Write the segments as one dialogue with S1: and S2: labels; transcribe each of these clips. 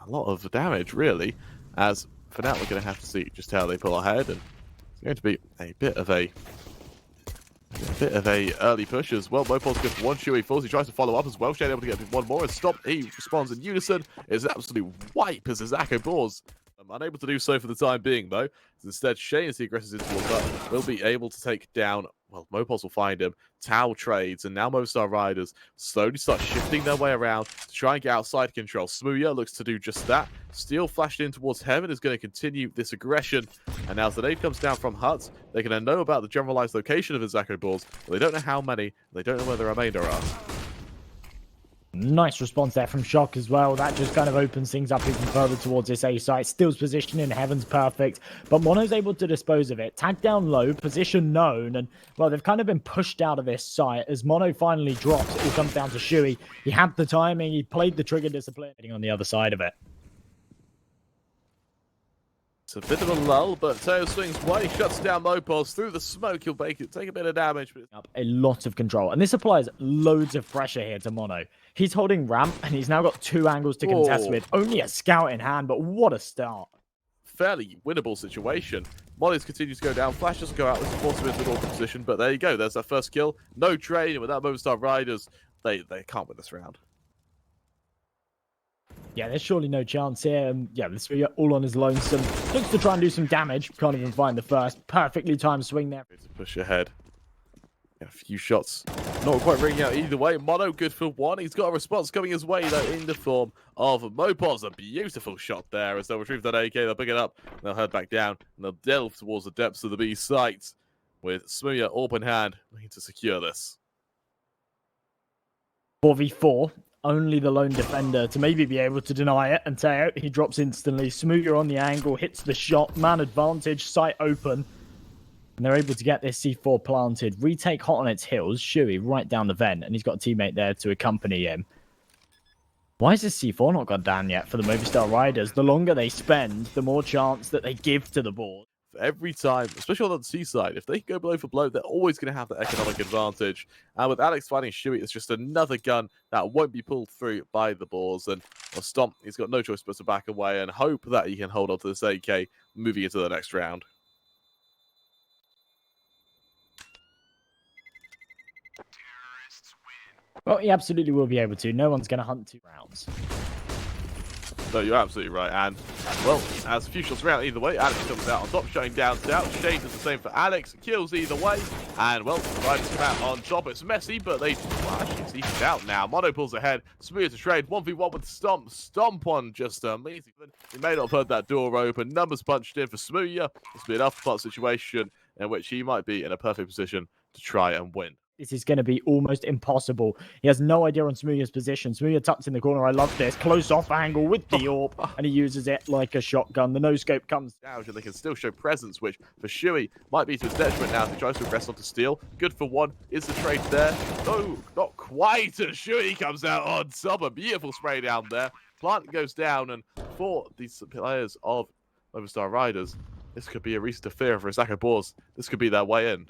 S1: a lot of damage, really. As for now, we're going to have to see just how they pull ahead, and it's going to be a bit of a early push as well. mopoz good for one. siuhy falls. He tries to follow up as well. Szejn able to get one more and stop. He responds in unison. It's an absolute wipe as Izako Boars. Unable to do so for the time being, though. Instead, Szejn, as he aggresses into the will be able to take down. Well, mopoz will find him. TOAO trades, and now Movistar Riders slowly start shifting their way around to try and get outside control. smooya looks to do just that. Steel flashed in towards heaven is going to continue this aggression. And now as the nade comes down from Huts, they're going to know about the generalized location of Izako Boars, but they don't know how many, they don't know where the remainder are.
S2: Nice response there from Shokz as well. That just kind of opens things up even further towards this A site. Still's position in heaven's perfect, but Mono's able to dispose of it. Tag down low, position known, and well, they've kind of been pushed out of this site. As Mono finally drops, it all comes down to siuhy. He had the timing, he played the trigger discipline on the other side of it.
S1: It's a bit of a lull, but TOAO swings away, shuts down mopoz through the smoke. He'll take a bit of damage. But
S2: a lot of control, and this applies loads of pressure here to Mono. He's holding ramp, and he's now got 2 angles to contest with. Only a scout in hand, but what a start.
S1: Fairly winnable situation. Molly's continues to go down. Flash doesn't go out. This is forced him into an awkward position, but there you go. There's that first kill. No train, and without Movistar Riders, they can't win this round.
S2: Yeah, there's surely no chance here. Yeah, this video all on his lonesome. Looks to try and do some damage. Can't even find the first. Perfectly timed swing there.
S1: To push ahead. A few shots. Not quite ringing out either way. Mono good for one. He's got a response coming his way, though, in the form of mopoz. A beautiful shot there as they'll retrieve that AK. They'll pick it up. They'll head back down. And they'll delve towards the depths of the B site with smooya open hand, looking to secure this.
S2: 4v4. Only the lone defender to maybe be able to deny it, and TOAO, he drops instantly. smooya on the angle, hits the shot, man advantage, site open, and they're able to get this C4 planted. Retake hot on its heels, siuhy right down the vent, and he's got a teammate there to accompany him. Why is this C4 not gone down yet for the Movistar Riders? The longer they spend, the more chance that they give to the board.
S1: Every time, especially on the C side, if they can go blow for blow, they're always going to have the economic advantage. And with Alex finding siuhy, it's just another gun that won't be pulled through by the Boars. And Stomp, he's got no choice but to back away and hope that he can hold on to this AK moving into the next round.
S2: Well, he absolutely will be able to. No one's going to hunt 2 rounds.
S1: No, you're absolutely right. And, well, as a few shots around either way, Alex comes out on top, shutting down Stout. Szejn does the same for Alex. Kills either way. And, well, the Riders come out on top. It's messy, but they actually see it out now. Mono pulls ahead. smooya to trade. 1v1 with Stomp. Stomp on just amazing. He may not have heard that door open. Numbers punched in for smooya. This will be an afterpart situation in which he might be in a perfect position to try and win.
S2: This is going to be almost impossible. He has no idea on smooya's position. smooya tucked in the corner. I love this. Close off angle with the AWP, and he uses it like a shotgun. The no-scope comes
S1: down, and they can still show presence, which for siuhy might be to his detriment now as he tries to aggress onto Steel. Good for one. Is the trade there? No, not quite. And siuhy comes out on top. A beautiful spray down there. Plant goes down, and for these players of Movistar Riders, this could be a reason to fear for Izako Boars. This could be their way in.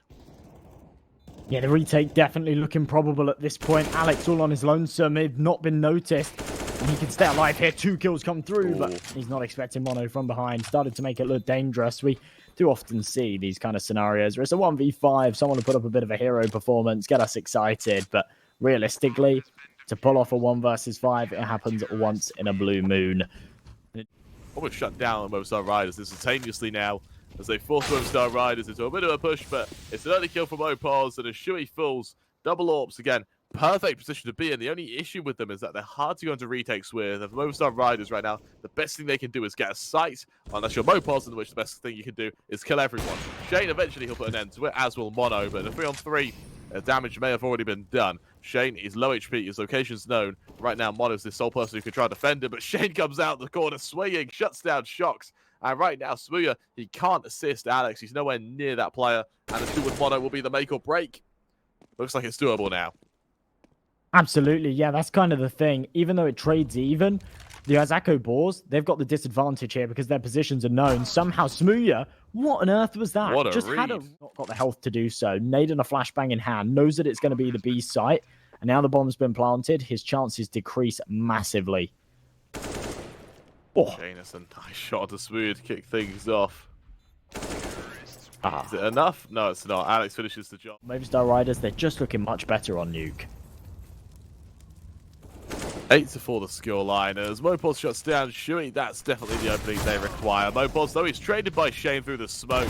S2: Yeah, the retake definitely looking probable at this point. Alex all on his lonesome. They've not been noticed. And he can stay alive here. 2 kills come through, but he's not expecting Mono from behind. Started to make it look dangerous. We do often see these kind of scenarios where it's a 1v5. Someone will put up a bit of a hero performance, get us excited. But realistically, to pull off a 1 versus 5, it happens once in a blue moon.
S1: Almost shut down on Movistar Riders instantaneously now, as they force Movistar Riders into a bit of a push, but it's an early kill for mopoz, and as siuhy falls, double AWPs again. Perfect position to be in. The only issue with them is that they're hard to go into retakes with. And for Movistar Riders right now, the best thing they can do is get a sight, unless you're mopoz, in which the best thing you can do is kill everyone. Szejn eventually he'll put an end to it, as will Mono, but in a 3-on-3, damage may have already been done. Szejn is low HP, his location's known. Right now, Mono's the sole person who can try to defend him, but Szejn comes out the corner swinging, shuts down shokz. And right now, smooya, he can't assist Alex. He's nowhere near that player. And a 2 with Mono will be the make or break. Looks like it's doable now.
S2: Absolutely, yeah, that's kind of the thing. Even though it trades even, the Izako Boars, they've got the disadvantage here because their positions are known. Somehow, smooya, what on earth was that?
S1: What a
S2: Just
S1: read.
S2: not got the health to do so. Nade and a flashbang in hand, knows that it's going to be the B site. And now the bomb's been planted, his chances decrease massively. Oh,
S1: Szejn, that's a nice shot to smooya to kick things off.
S2: ah.
S1: Is it enough? No, it's not. Alex finishes the job.
S2: Movistar Riders, they're just looking much better on Nuke.
S1: 8-4 the scoreline as mopoz shuts down siuhy. That's definitely the opening they require. mopoz, though, he's traded by Szejn through the smoke,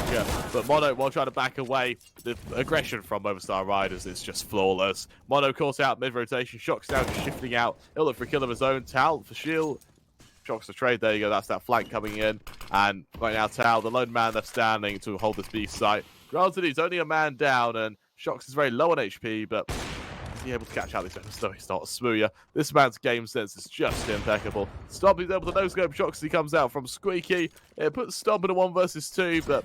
S1: but Mono, while trying to back away, the aggression from Movistar Riders is just flawless. Mono caught out mid-rotation, shokz now just shifting out. He'll look for a kill of his own. TOAO for shield. shokz the trade, there you go, that's that flank coming in. And right now, TOAO, the lone man left standing to hold this B site. Granted, he's only a man down, and shokz is very low on HP, but is he able to catch out these members? No, he's not. smooya. This man's game sense is just impeccable. Stomp, he's able to no-scope shokz as he comes out from Squeaky. It puts Stomp in a 1 versus 2, but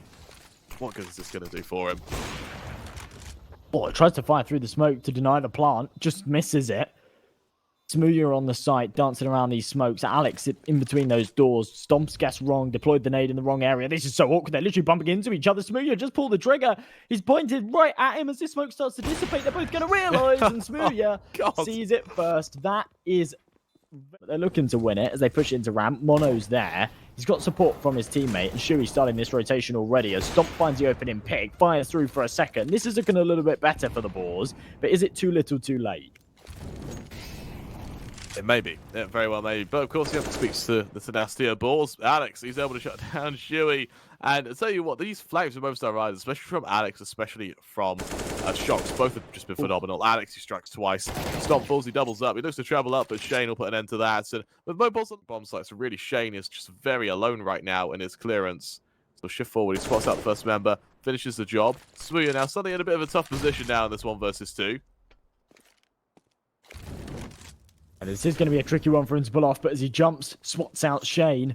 S1: what good is this going to do for him?
S2: Oh, it tries to fire through the smoke to deny the plant, just misses it. smooya on the site, dancing around these smokes. Alex in between those doors. Stomps guessed wrong, deployed the nade in the wrong area. This is so awkward. They're literally bumping into each other. smooya just pulled the trigger. He's pointed right at him as this smoke starts to dissipate. They're both going to realise, and smooya sees it first. That is... They're looking to win it as they push it into ramp. Mono's there. He's got support from his teammate, and siuhy starting this rotation already as Stomp finds the opening pick, fires through for a second. This is looking a little bit better for the Boars, but is it too little too late?
S1: It may be. It very well may be. But of course, he has to speak to the tenacity of Boars. Alex, he's able to shut down siuhy. And I'll tell you what, these flags from Movistar Riders, especially from Alex, especially from shokz, both have just been phenomenal. Alex, he strikes twice. Stomp falls, he doubles up. He looks to travel up, but Szejn will put an end to that. And with mopoz on the bomb sites, really Szejn is just very alone right now in his clearance. So shift forward, he spots out the first member, finishes the job. smooya now suddenly in a bit of a tough position now in this 1 versus 2.
S2: And this is going to be a tricky one for him to pull off, but as he jumps, swats out Szejn.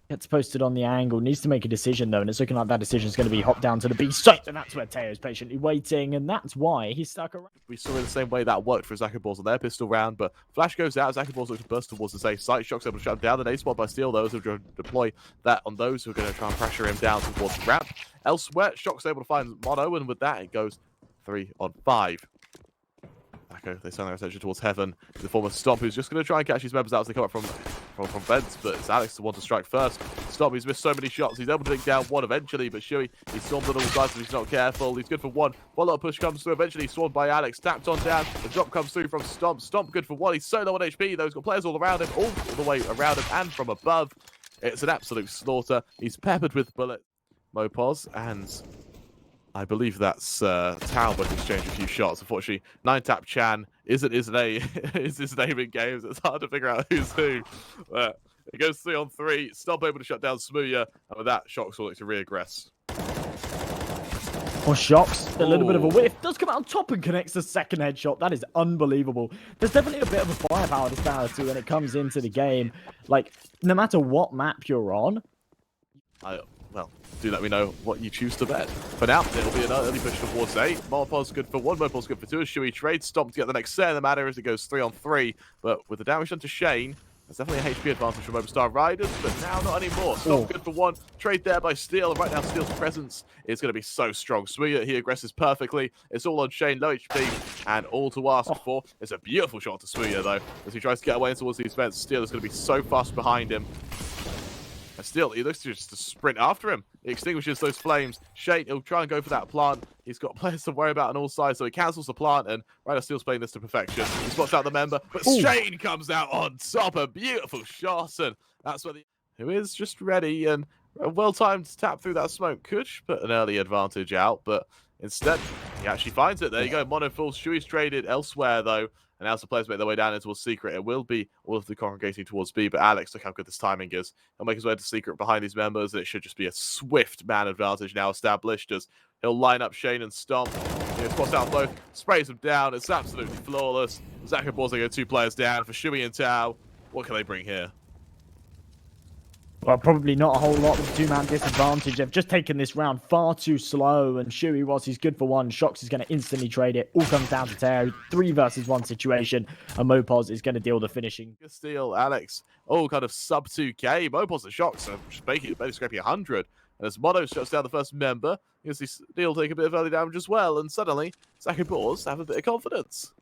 S2: Gets posted on the angle, needs to make a decision though, and it's looking like that decision is going to be hop down to the B site, and that's where TOAO's patiently waiting, and that's why he's stuck around.
S1: We saw in the same way that worked for Izako Boars on their pistol round, but flash goes out, Izako Boars looks to burst towards the safe site. shokz able to shut him down, the nade spot by Steel, those who are going to deploy that on those who are going to try and pressure him down towards the ramp. Elsewhere, shokz able to find Mono, and with that it goes 3 on 5. They turn their attention towards Heaven, the former Stomp, who's just going to try and catch these members out as they come up from vents, but it's Alex the one to strike first. Stomp, he's missed so many shots, he's able to take down one eventually, but siuhy, he's swarmed on all sides, but he's not careful. He's good for one. Follow-up push comes through, eventually swarmed by Alex, tapped on down, the drop comes through from Stomp. Stomp good for one, he's so low on HP, though he's got players all around him, all the way around him and from above. It's an absolute slaughter. He's peppered with bullets. mopoz, and I believe that's TOAO both exchange a few shots. Unfortunately, 9-tap Chan is his name in games. It's hard to figure out who's who. But it goes 3 on 3. Stomp able to shut down smooya, and with that, shokz will look to reaggress.
S2: Or shokz, a little bit of a whiff. Does come out on top and connects the second headshot. That is unbelievable. There's definitely a bit of a firepower disparity when it comes into the game. Like, no matter what map you're on.
S1: Well, do let me know what you choose to bet. For now, it'll be an early push towards A. mopoz good for 1, mopoz good for 2. As siuhy trades Stomp to get the next set in the matter as it goes 3 on 3. But with the damage done to Szejn, there's definitely a HP advantage for Movistar Riders, but now not anymore. Stomp good for 1. Trade there by Steel. And right now, Steel's presence is going to be so strong. smooya, he aggresses perfectly. It's all on Szejn, low HP, and all to ask for. It's a beautiful shot to smooya, though. As he tries to get away towards these vents, Steel is going to be so fast behind him. And still, he looks to just sprint after him. He extinguishes those flames. Szejn, he'll try and go for that plant. He's got players to worry about on all sides, so he cancels the plant, and right now Steel's playing this to perfection. He spots out the member, but Szejn comes out on top. A beautiful shot, and that's where who is just ready, and a well-timed tap through that smoke could put an early advantage out, but instead, he actually finds it. There you go. Mono falls. siuhy's traded elsewhere, though. And as the players make their way down into a secret, it will be all of the congregating towards B. But Alex, look how good this timing is. He'll make his way to secret behind these members, and it should just be a swift man advantage now established as he'll line up Szejn and Stomp. He spots out both, sprays them down. It's absolutely flawless. Izako Boars, they go 2 players down for siuhy and TOAO. What can they bring here?
S2: Well, probably not a whole lot with 2-man disadvantage. They've just taken this round far too slow, and siuhy, whilst he's good for 1, shokz is going to instantly trade it. All comes down to TOAO. 3 versus 1 situation, and mopoz is going to deal the finishing.
S1: Steal, Alex, all kind of sub 2k. mopoz and shokz are just barely scraping 100. And as Mono shuts down the first member, you see Steal take a bit of early damage as well, and suddenly, Izako Boars have a bit of confidence.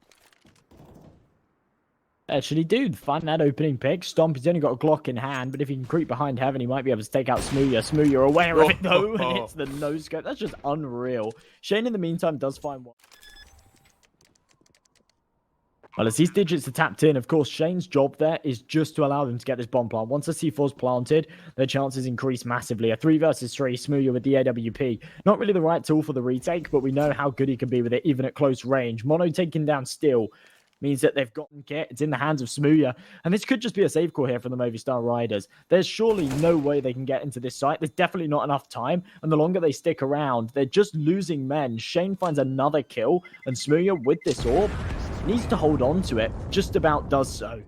S2: Actually do find that opening pick. Stomp, he's only got a Glock in hand, but if he can creep behind Heaven, he might be able to take out smooya. Smooya aware of it though, and hits the no scope. That's just unreal. Szejn in the meantime does find one. Well, as these digits are tapped in, of course, Shane's job there is just to allow them to get this bomb plant. Once the C4's planted, their chances increase massively. A 3 versus 3 smooya with the AWP. Not really the right tool for the retake, but we know how good he can be with it, even at close range. Mono taking down Steel means that they've gotten kit. It's in the hands of smooya. And this could just be a save call here from the Movistar Riders. There's surely no way they can get into this site. There's definitely not enough time. And the longer they stick around, they're just losing men. Szejn finds another kill. And smooya, with this orb, needs to hold on to it. Just about does so.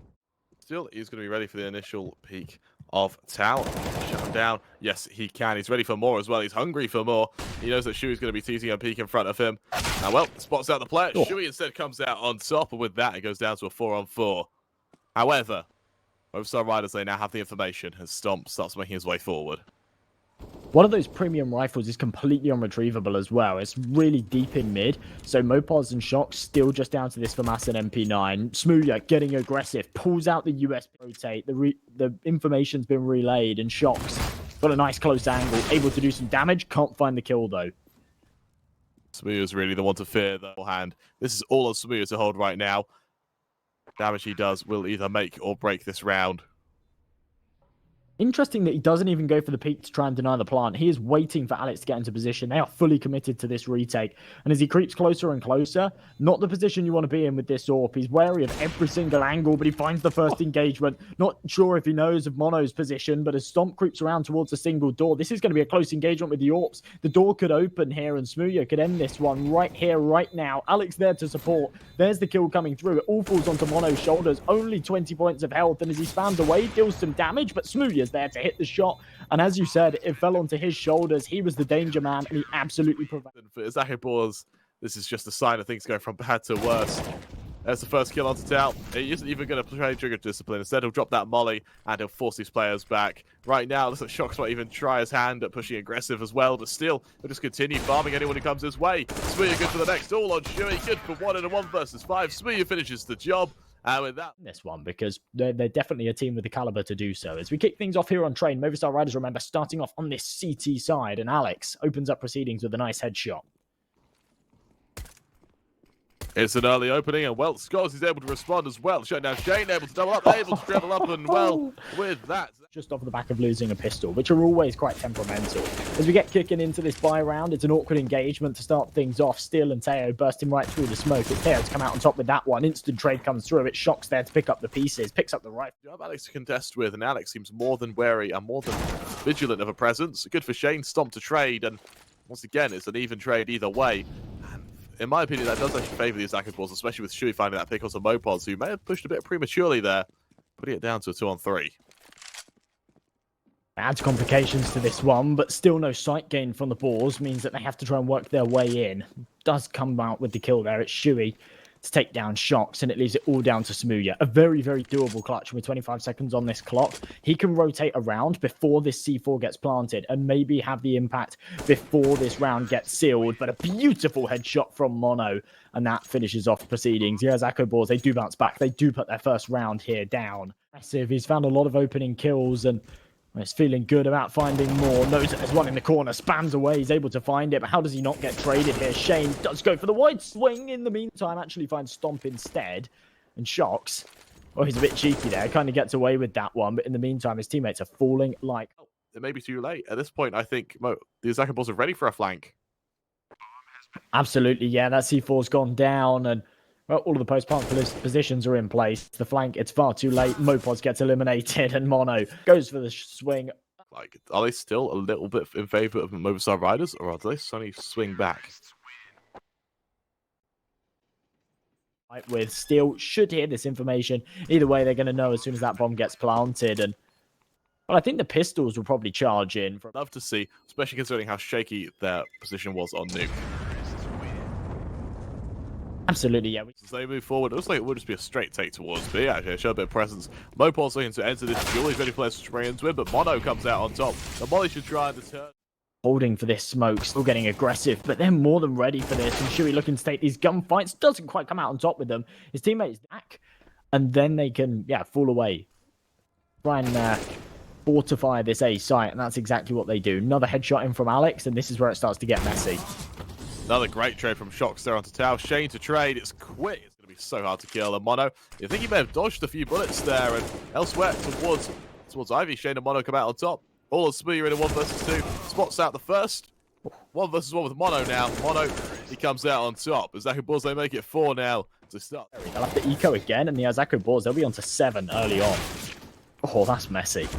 S1: Still, he's going to be ready for the initial peak of TOAO. Shut him down. Yes, he can. He's ready for more as well. He's hungry for more. He knows that Shui's going to be teasing a peak in front of him. And well, spots out the player. Shui instead comes out on top, and with that, it goes down to a 4-on-4. However, Movistar Riders, they now have the information as Stomp starts making his way forward.
S2: One of those premium rifles is completely unretrievable as well. It's really deep in mid, so mopoz and shokz still just down to this FAMAS and MP9. smooya getting aggressive, pulls out the US rotate. The information's been relayed, and shokz got a nice close angle, able to do some damage. Can't find the kill though.
S1: smooya's really the one to fear the hand. This is all on smooya to hold right now. Damage he does will either make or break this round.
S2: Interesting that he doesn't even go for the peak to try and deny the plant. He is waiting for Alex to get into position. They are fully committed to this retake. And as he creeps closer and closer, not the position you want to be in with this AWP. He's wary of every single angle, but he finds the first engagement. Not sure if he knows of Mono's position, but as Stomp creeps around towards a single door, this is going to be a close engagement with the AWPs. The door could open here, and smooya could end this one right here, right now. Alex there to support. There's the kill coming through. It all falls onto Mono's shoulders. Only 20 points of health, and as he spans away, deals some damage, but smooya's there to hit the shot. And as you said, it fell onto his shoulders. He was the danger man, and he absolutely provided.
S1: For Izako Boars, this is just a sign of things going from bad to worse. There's the first kill onto TOAO. He isn't even going to play trigger discipline. Instead, he'll drop that molly, and he'll force these players back. Right now, looks like shokz might even try his hand at pushing aggressive as well, but still, he'll just continue farming anyone who comes his way. smooya good for the next all on Shui. Good for 1 in a 1 versus 5. smooya finishes the job. With that,
S2: this one, because they're definitely a team with the caliber to do so. As we kick things off here on Train, Movistar Riders, remember, starting off on this CT side, and Alex opens up proceedings with a nice headshot.
S1: It's an early opening, and well, Scores is able to respond as well. Shutting down Szejn, able to double up, able to travel up, and well, with that.
S2: Just off the back of losing a pistol, which are always quite temperamental. As we get kicking into this buy round, it's an awkward engagement to start things off. Steel and TOAO bursting right through the smoke. It's TOAO to come out on top with that one. Instant trade comes through. It's shokz there to pick up the pieces, picks up the rifle.
S1: You have Alex to contest with, and Alex seems more than wary and more than vigilant of a presence. Good for Szejn, Stomp to trade, and once again, it's an even trade either way. In my opinion, that does actually favour the Izako Boars, especially with Shui finding that pick onto mopoz, who may have pushed a bit prematurely there, putting it down to a 2-on-3.
S2: Adds complications to this one, but still no sight gain from the Boars means that they have to try and work their way in. Does come out with the kill there. It's Shui to take down shokz, and it leaves it all down to smooya. A very, very doable clutch with 25 seconds on this clock. He can rotate around before this C4 gets planted and maybe have the impact before this round gets sealed, but a beautiful headshot from Mono, and that finishes off proceedings. Yeah, Izako Boars, they do bounce back. They do put their first round here down. Massive. He's found a lot of opening kills, and he's feeling good about finding more. Knows that there's one in the corner. Spams away. He's able to find it. But how does he not get traded here? Szejn does go for the wide swing. In the meantime, actually finds Stomp instead. And shokz, oh, he's a bit cheeky there. Kind of gets away with that one. But in the meantime, his teammates are falling like...
S1: It may be too late. At this point, I think the Izako Boars are ready for a flank.
S2: Absolutely, yeah. That C4's gone down, and well, all of the post-plant positions are in place. The flank, it's far too late. mopoz gets eliminated, and Mono goes for the swing.
S1: Like, are they still a little bit in favour of Movistar Riders, or are they suddenly swing back?
S2: With Steel, should hear this information. Either way, they're going to know as soon as that bomb gets planted. And well, I think the pistols will probably charge in.
S1: Love to see, especially considering how shaky their position was on nuke.
S2: Absolutely, yeah.
S1: As they move forward, it looks like it will just be a straight take towards B, actually. Show a bit of presence. mopoz looking to enter this duel. He's ready for us to spray into it, but Mono comes out on top. The molly should try and deter.
S2: Holding for this smoke, still getting aggressive, but they're more than ready for this. And Shui looking to take these gunfights, doesn't quite come out on top with them. His teammates back. and then they can, yeah, fall away. Try and fortify this A site, and that's exactly what they do. Another headshot in from Alex, and this is where it starts to get messy.
S1: Another great trade from shokz there onto TOAO. Szejn to trade. It's quick. It's going to be so hard to kill. And Mono, you think he may have dodged a few bullets there, and elsewhere towards Ivy. Szejn and Mono come out on top. All of smooya in a 1 versus 2. Spots out the first. 1 versus 1 with Mono now. Mono, he comes out on top. Izako Boars, they make it 4 now to start.
S2: They'll have to eco again, and the Izako Boars, they'll be on to 7 early on. Oh, that's messy.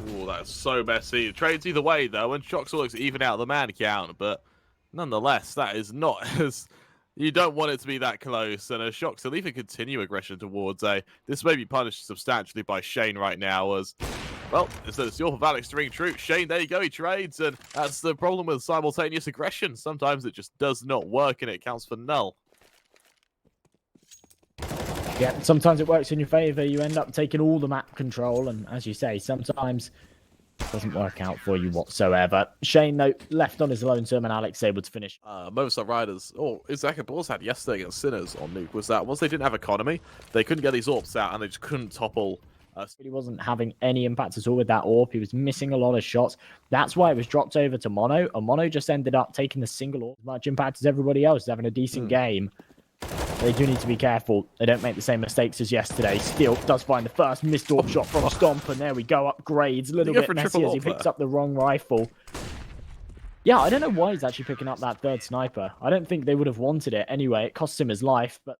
S1: Oh, that's so messy. Trades either way, though, and shokz looks to even out the man count, but nonetheless, that is not as... You don't want it to be that close, and shokz will even continue aggression towards A. This may be punished substantially by Szejn right now, as... Well, instead it's your for Alex to ring true. Szejn, there you go, he trades, and that's the problem with simultaneous aggression. Sometimes it just does not work, and it counts for null.
S2: Yeah, sometimes it works in your favor. You end up taking all the map control, and as you say, sometimes it doesn't work out for you whatsoever. Szejn, though, left on his lonesome, and Alex able to finish.
S1: Movistar Riders, Izako Boars had yesterday against Sinners on Nuke, was that once they didn't have economy, they couldn't get these AWPs out, and they just couldn't topple.
S2: He wasn't having any impact at all with that AWP. He was missing a lot of shots. That's why it was dropped over to Mono, and Mono just ended up taking the single AWP. As much impact as everybody else, having a decent game. They do need to be careful. They don't make the same mistakes as yesterday. Still does find the first missed AWP shot from Stomp, and there we go, upgrades. A little bit messy as he picks up the wrong rifle. Yeah, I don't know why he's actually picking up that third sniper. I don't think they would have wanted it anyway. It costs him his life, but...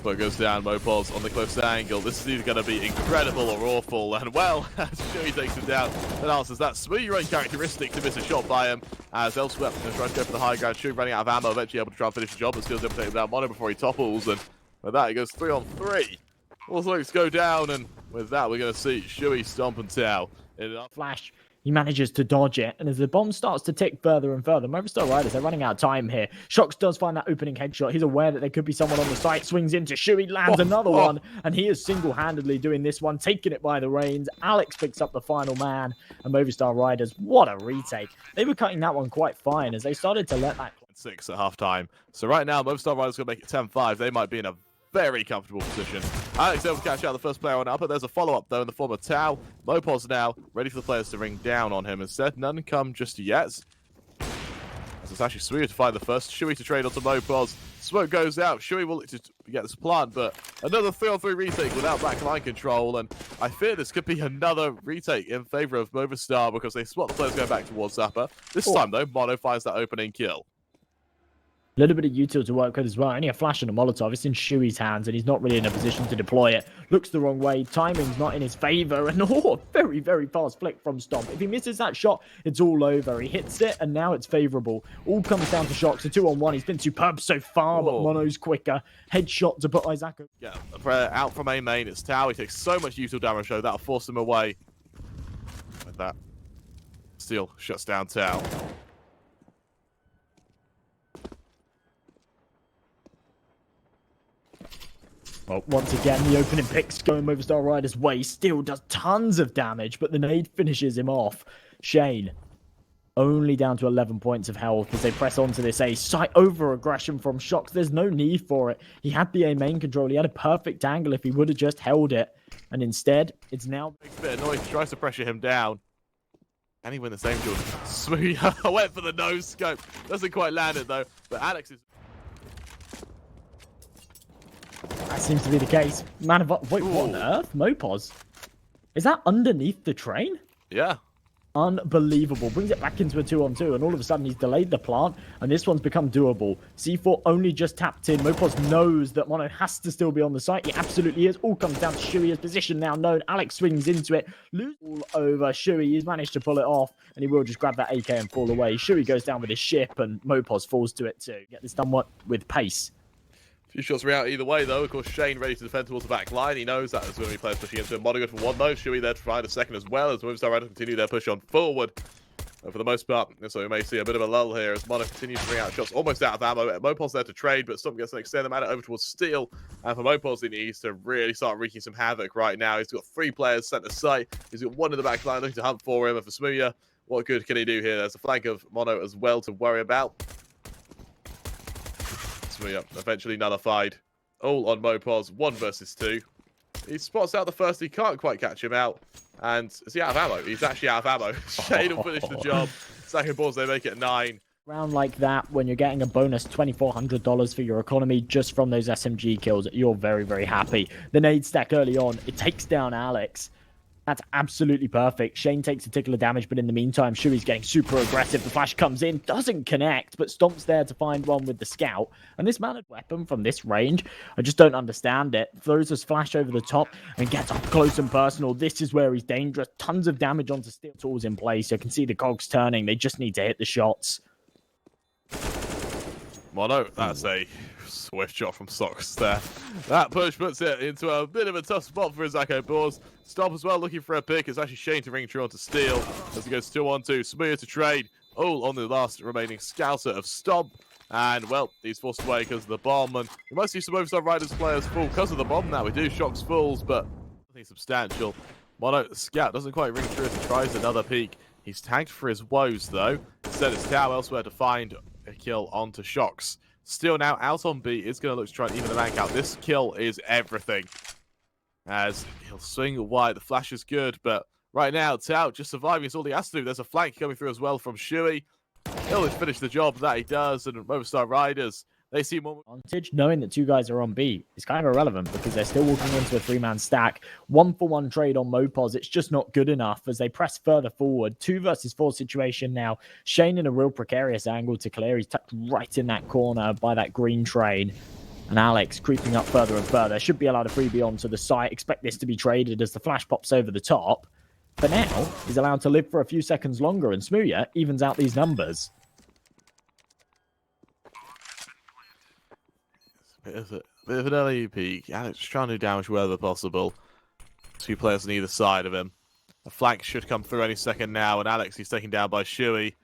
S1: But goes down, mopoz on the close angle. This is either going to be incredible or awful. And well, as Shuri takes him down, and answers that smooya uncharacteristic to miss a shot by him. As elsewhere, tries to go for the high ground. Shuri running out of ammo, eventually able to try and finish the job, but still able to take him down Mono before he topples. And with that, he goes 3 on 3. All looks go down, and with that, we're going to see Shuri, Stomp, and TOAO.
S2: Flash. He manages to dodge it, and as the bomb starts to tick further and further, Movistar Riders, they're running out of time here. shokz does find that opening headshot. He's aware that there could be someone on the site, swings into Shuri, lands another one, and he is single-handedly doing this one, taking it by the reins. Alex picks up the final man, and Movistar Riders, what a retake. They were cutting that one quite fine as they started to let that...
S1: 6 at half-time. So right now, Movistar Riders going to make it 10-5. They might be in a very comfortable position. Alex able to catch out the first player on up, but there's a follow-up though in the form of TOAO. mopoz now ready for the players to ring down on him. Instead, none come just yet. As it's actually smooya to find the first. Shuri to trade onto mopoz. Smoke goes out. Shuri will look to get this plant, but another 3-on-3 retake without back line control. And I fear this could be another retake in favor of Movistar because they spot the players going back towards upper. This time though, Mono finds that opening kill.
S2: A little bit of util to work with as well. Only a flash and a Molotov. It's in Shuri's hands, and he's not really in a position to deploy it. Looks the wrong way. Timing's not in his favor. And a very, very fast flick from Stomp. If he misses that shot, it's all over. He hits it, and now it's favorable. All comes down to shokz. A 2-on-1. He's been superb so far, but Mono's quicker. Headshot to put Izako.
S1: Yeah, out from A main. It's TOAO. He takes so much util damage, though. That'll force him away. With that, Steel shuts down TOAO.
S2: Well, once again, the opening picks going Movistar Riders' way. Still does tons of damage, but the nade finishes him off. Szejn, only down to 11 points of health as they press onto this A. Site over aggression from shokz. There's no need for it. He had the A main control. He had a perfect angle if he would have just held it. And instead, it's now...
S1: Makes a bit of noise. Tries to pressure him down. Can he win the same duel? smooya went for the nose scope. Doesn't quite land it, though. But Alex is...
S2: That seems to be the case. Man of... Wait, what on earth? mopoz? Is that underneath the train?
S1: Yeah.
S2: Unbelievable. Brings it back into a 2-on-2, and all of a sudden he's delayed the plant, and this one's become doable. C4 only just tapped in. mopoz knows that Mono has to still be on the site. He absolutely is. All comes down to Shuri. His position now known. Alex swings into it. Lose all over Shuri. He's managed to pull it off, and he will just grab that AK and fall away. Shuri goes down with his ship, and mopoz falls to it too. Get this done with pace.
S1: Few shots were out either way, though. Of course, Szejn ready to defend towards the back line. He knows that there's going to be players pushing into him. Mono good for one, though. Shuri there to find a second as well, as Movistar Riders continue their push on forward. And for the most part, so we may see a bit of a lull here as Mono continues to bring out shots almost out of ammo. mopoz there to trade, but Stomp gets an extend the matter over towards Steel. And for mopoz, he needs to really start wreaking some havoc right now. He's got 3 players sent to site. He's got 1 in the back line looking to hunt for him. And for smooya, what good can he do here? There's a flank of Mono as well to worry about. smooya eventually nullified. All on mopoz, 1 versus 2. He spots out the first. He can't quite catch him out. And is he out of ammo? He's actually out of ammo. Szejn will finish the job. Second balls, they make it 9.
S2: Round like that, when you're getting a bonus $2,400 for your economy just from those SMG kills, you're very, very happy. The nade stack early on, it takes down Alex. That's absolutely perfect. Szejn takes a tickle of damage, but in the meantime, siuhy's getting super aggressive. The flash comes in, doesn't connect, but Stomp's there to find one with the scout. And this mounted weapon from this range, I just don't understand it. Throws his flash over the top and gets up close and personal. This is where he's dangerous. Tons of damage onto steel tools in place. You can see the cogs turning. They just need to hit the shots.
S1: Mono, that's a swift shot from Szokz there. That push puts it into a bit of a tough spot for Izako Boars. Stomp as well, looking for a pick. It's actually Szejn to ring true onto Steel as he goes 2-on-2. smooya to trade. All on the last remaining scouter of Stomp. And, well, he's forced away because of the bomb. And we might see some Movistar Riders players fall because of the bomb now. We do. shokz falls, but nothing substantial. Mono, the scout doesn't quite ring true as he tries another peek. He's tagged for his woes, though. Instead, it's TOAO elsewhere to find a kill onto shokz. Still now out on B is going to look to try and even the rank out. This kill is everything. As he'll swing wide. The flash is good, but right now, TOAO just surviving is all he has to do. There's a flank coming through as well from siuhy. He'll finish the job that he does, and Movistar Riders, they see more
S2: advantage. Knowing that 2 guys are on B is kind of irrelevant because they're still walking into a 3-man stack. 1-for-1 trade on mopoz. It's just not good enough as they press further forward. 2 versus 4 situation now. Szejn in a real precarious angle to clear. He's tucked right in that corner by that green trade. And Alex creeping up further and further. Should be allowed a freebie onto the site. Expect this to be traded as the flash pops over the top. But now he's allowed to live for a few seconds longer, and smooya evens out these numbers.
S1: Bit of an early peak. Alex trying to do damage wherever possible. 2 players on either side of him. A flank should come through any second now, and Alex, he's taken down by siuhy.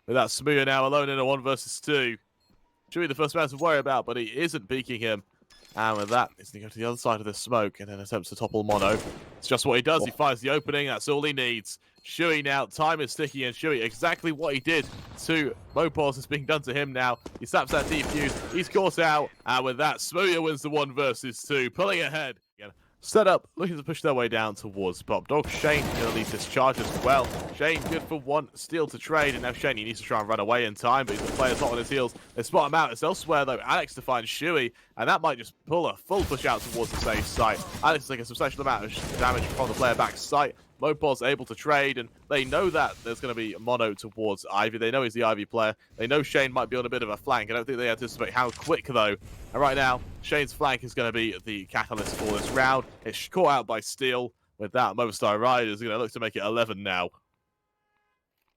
S1: With that smooya now alone in a 1 versus 2. siuhy the first man to worry about, but he isn't peeking him. And with that, he's going to go to the other side of the smoke and then attempts to topple Mono. It's just what he does. He finds the opening. That's all he needs. siuhy now, time is ticking, and siuhy, exactly what he did to mopoz is being done to him now. He slaps that defuse. He's caught out. And with that, smooya wins the 1 versus 2, pulling ahead. Set up, looking to push their way down towards popdog. Szejn going to lead this charge as well. Szejn good for 1 steal to trade, and now Szejn, he needs to try and run away in time, but he's the players hot on his heels. They spot him out. It's elsewhere though. Alex to find siuhy, and that might just pull a full push out towards the safe site. Alex is taking a substantial amount of damage from the player back site. mopoz able to trade, and they know that there's going to be mono towards Ivy. They know he's the Ivy player. They know Szejn might be on a bit of a flank. I don't think they anticipate how quick, though. And right now, Shane's flank is going to be the catalyst for this round. It's caught out by Steel. With that, Movistar Riders are going to look to make it 11 now.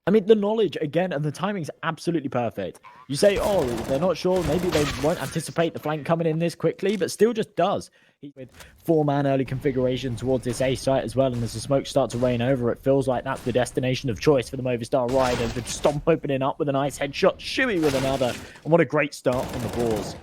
S2: I mean, the knowledge, again, and the timing's absolutely perfect. You say, oh, they're not sure. Maybe they won't anticipate the flank coming in this quickly, but Steel just does. With 4-man early configuration towards this A site as well, and as the smoke starts to rain over, it feels like that's the destination of choice for the Movistar Riders, with Stomp opening up with a nice headshot, siuhy with another, and what a great start from the Boars.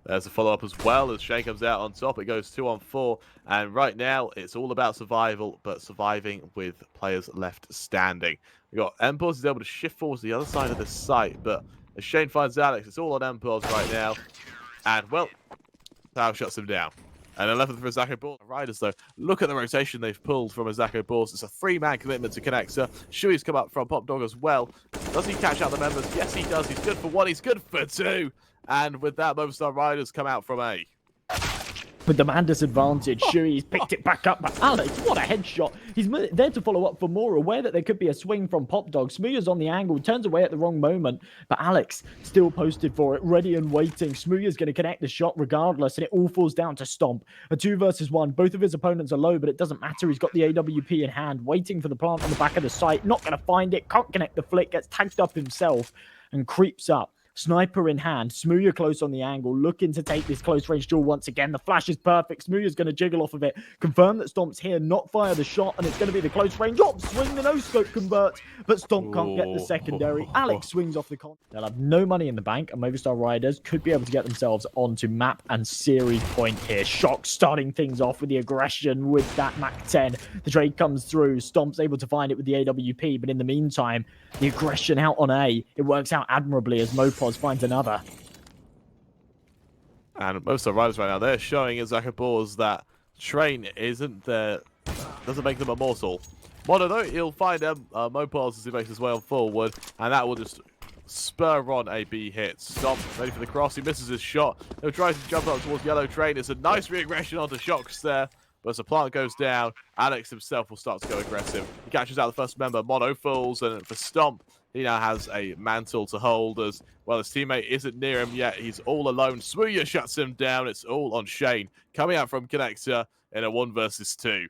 S1: There's a follow-up as well as Szejn comes out on top. It goes 2-on-4, and right now it's all about survival, but surviving with players left standing. We've got mopoz is able to shift forward to the other side of the site, but as Szejn finds Alex, it's all on mopoz right now, and well, TOAO shuts him down. And 11th for Izako Boars. Riders, though, look at the rotation they've pulled from Izako Boars. It's a 3-man commitment to connector. siuhy's come up from popdog as well. Does he catch out the members? Yes, he does. He's good for 1. He's good for 2. And with that, Movistar Riders come out from A.
S2: With the man disadvantage, siuhy's picked it back up, but Alex, what a headshot. He's there to follow up for more, aware that there could be a swing from popdog. smooya's on the angle, turns away at the wrong moment, but Alex still posted for it, ready and waiting. smooya's going to connect the shot regardless, and it all falls down to Stomp. A 2 versus 1. Both of his opponents are low, but it doesn't matter. He's got the AWP in hand, waiting for the plant on the back of the site. Not going to find it, can't connect the flick, gets tagged up himself, and creeps up. Sniper in hand, smooya close on the angle, looking to take this close range duel once again. The flash is perfect. smooya's going to jiggle off of it. Confirm that Stomp's here, not fire the shot, and it's going to be the close range. Oh, swing, the no-scope converts, but Stomp can't get the secondary. Alex swings off the con. They'll have no money in the bank, and Movistar Riders could be able to get themselves onto map and series point here. Szokz starting things off with the aggression with that Mac 10. The trade comes through. Stomp's able to find it with the AWP, but in the meantime, the aggression out on A, it works out admirably as mopoz finds another.
S1: And most of the Riders right now, they're showing Izako Boars that train isn't there, doesn't make them immortal. Mono though, he'll find mopoz as he makes his way on forward, and that will just spur on a B hit. Stomp, ready for the cross, he misses his shot. He'll try to jump up towards yellow train. It's a nice re-aggression onto shokz there, but as the plant goes down, Alex himself will start to go aggressive. He catches out the first member, Mono falls, and for Stomp, he now has a mantle to hold as well. His teammate isn't near him yet. He's all alone. Smooya shuts him down. It's all on Szejn coming out from connector in a 1 versus 2.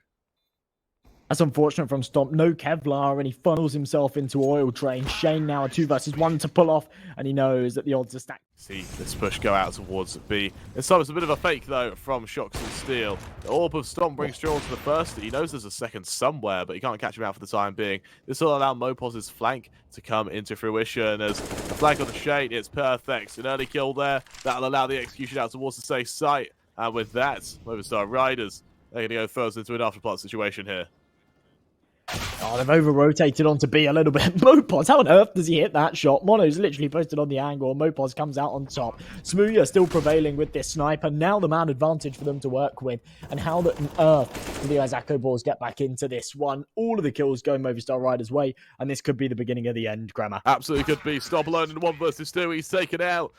S2: That's unfortunate from Stomp. No Kevlar, and he funnels himself into oil train. Szejn now a 2 versus 1 to pull off, and he knows that the odds are stacked.
S1: See this push go out towards B. This time it's a bit of a fake though from shokz and Steel. The orb of Stomp brings Joel to the first. He knows there's a second somewhere, but he can't catch him out for the time being. This will allow mopoz's flank to come into fruition as the flank on the Szejn. It's perfect. An early kill there. That'll allow the execution out towards the safe site. And with that, Movistar Riders, they're going to go first into an afterplot situation here.
S2: Oh, they've over-rotated onto B a little bit. mopoz, how on earth does he hit that shot? Mono's literally posted on the angle. mopoz comes out on top. smooya still prevailing with this sniper. Now the man advantage for them to work with. And how on earth do the Izako Boars get back into this one? All of the kills going Movistar Riders' way, and this could be the beginning of the end, Grammar.
S1: Absolutely could be. Stop alone in 1 versus 2. He's taken out.